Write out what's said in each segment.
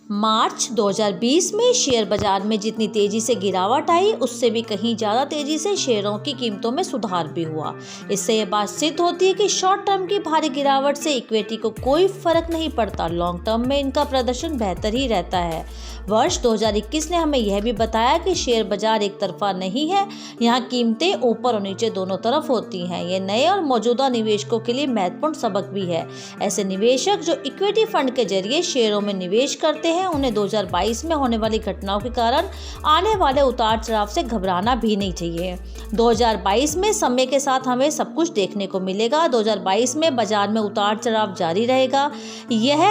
मार्च 2020 में शेयर बाजार में जितनी तेजी से गिरावट आई, उससे भी कहीं ज़्यादा तेजी से शेयरों की कीमतों में सुधार भी हुआ। इससे ये बात सिद्ध होती है कि शॉर्ट टर्म की भारी गिरावट से इक्विटी को कोई फर्क नहीं पड़ता, लॉन्ग टर्म में इनका प्रदर्शन बेहतर ही रहता है। वर्ष 2021 ने हमें यह भी बताया कि शेयर बाजार एक तरफा नहीं है, यहाँ कीमतें ऊपर और नीचे दोनों तरफ होती हैं। ये नए और मौजूदा निवेशकों के लिए महत्वपूर्ण सबक भी है। ऐसे निवेशक जो इक्विटी फंड के जरिए शेयरों में निवेश करते हैं, उन्हें 2022 में होने वाली घटनाओं के कारण आने वाले उतार चढ़ाव से घबराना भी नहीं चाहिए। 2022 में समय के साथ हमें सब कुछ देखने को मिलेगा। 2022 में बाजार में उतार चढ़ाव जारी रहेगा। यह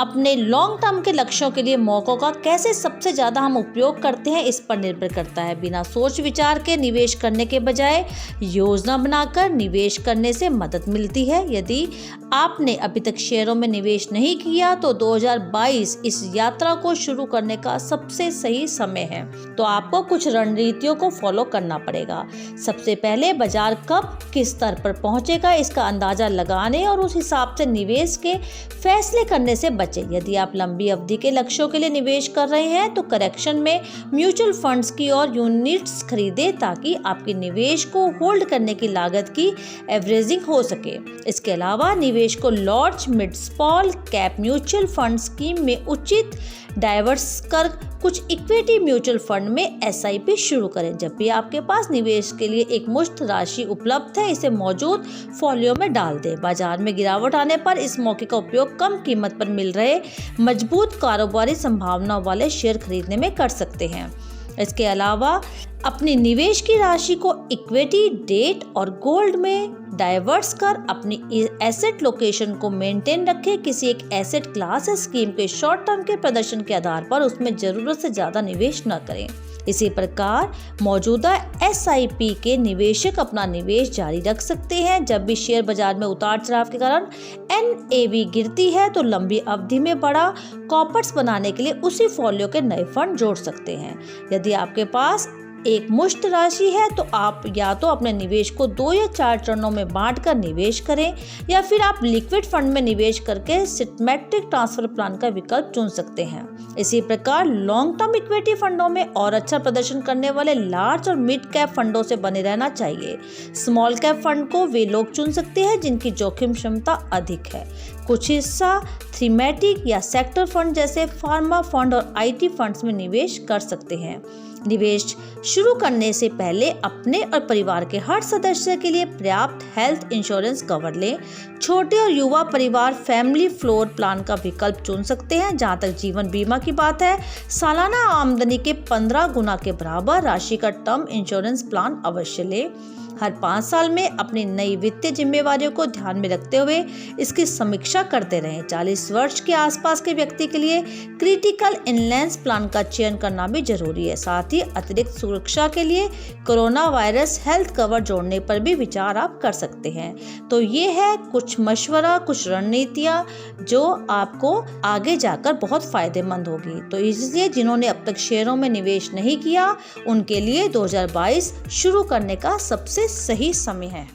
अपने लॉन्ग टर्म के लक्ष्यों के लिए मौकों का कैसे सबसे ज़्यादा हम उपयोग करते हैं, इस पर निर्भर करता है। बिना सोच विचार के निवेश करने के बजाय योजना बनाकर निवेश करने से मदद मिलती है। यदि आपने अभी तक शेयरों में निवेश नहीं किया तो 2022 इस यात्रा को शुरू करने का सबसे सही समय है। तो आपको कुछ रणनीतियों को फॉलो करना पड़ेगा। सबसे पहले बाजार कब किस स्तर पर पहुंचेगा, इसका अंदाजा लगाने और उस हिसाब से निवेश के फैसले करने से बचें। यदि आप लंबी अवधि के लक्ष्यों के लिए निवेश कर रहे हैं तो करेक्शन में म्यूचुअल फंड्स की और यूनिट्स खरीदें, ताकि आपके निवेश को होल्ड करने की लागत की एवरेजिंग हो सके। इसके अलावा निवेश को large, mid, small cap mutual fund scheme में उचित डाइवर्स कर कुछ इक्विटी म्यूचुअल फंड में SIP शुरू करें। जब भी आपके पास निवेश के लिए एक मुश्त राशि उपलब्ध है, इसे मौजूद फोलियो में डाल दें। बाजार में गिरावट आने पर इस मौके का उपयोग कम कीमत पर मिल रहे मजबूत कारोबारी संभावनाओं वाले शेयर खरीदने में कर सकते हैं। इसके अलावा अपनी निवेश की राशि को इक्विटी, डेट और गोल्ड में डाइवर्स कर अपनी एसेट लोकेशन को मेंटेन रखें। किसी एक एसेट क्लास या स्कीम के शॉर्ट टर्म के प्रदर्शन के आधार पर उसमें जरूरत से ज्यादा निवेश न करें। इसी प्रकार मौजूदा SIP के निवेशक अपना निवेश जारी रख सकते हैं। जब भी शेयर बाजार में उतार चढ़ाव के कारण NAV गिरती है तो लंबी अवधि में बड़ा कॉर्पस बनाने के लिए उसी फोलियो के नए फंड जोड़ सकते हैं। यदि आपके पास एक मुश्त राशि है तो आप या तो अपने निवेश को 2 या 4 चरणों में बांटकर निवेश करें, या फिर आप लिक्विड फंड में निवेश करके सिस्टमैटिक ट्रांसफर प्लान का विकल्प चुन सकते हैं। इसी प्रकार लॉन्ग टर्म इक्विटी फंडों में और अच्छा प्रदर्शन करने वाले लार्ज और मिड कैप फंडों से बने रहना चाहिए। स्मॉल कैप फंड को वे लोग चुन सकते हैं जिनकी जोखिम क्षमता अधिक है। कुछ हिस्सा थीमेटिक या सेक्टर फंड जैसे फार्मा फंड और IT फंड्स में निवेश कर सकते हैं। निवेश शुरू करने से पहले अपने और परिवार के हर सदस्य के लिए पर्याप्त हेल्थ इंश्योरेंस कवर लें। छोटे और युवा परिवार फैमिली फ्लोर प्लान का विकल्प चुन सकते हैं। जहां तक जीवन बीमा की बात है, सालाना आमदनी के 15 गुना के बराबर राशि का टर्म इंश्योरेंस प्लान अवश्य लें। हर 5 साल में अपनी नई वित्तीय जिम्मेवारियों को ध्यान में रखते हुए इसकी समीक्षा करते रहें। 40 वर्ष के आसपास के व्यक्ति के लिए क्रिटिकल इलनेस प्लान का चयन करना भी जरूरी है। साथ ही अतिरिक्त सुरक्षा के लिए कोरोना वायरस हेल्थ कवर जोड़ने पर भी विचार आप कर सकते हैं। तो ये है कुछ मशवरा, कुछ रणनीतियाँ जो आपको आगे जाकर बहुत फायदेमंद होगी। तो इसलिए जिन्होंने अब तक शेयरों में निवेश नहीं किया, उनके लिए 2022 शुरू करने का सबसे सही समय है।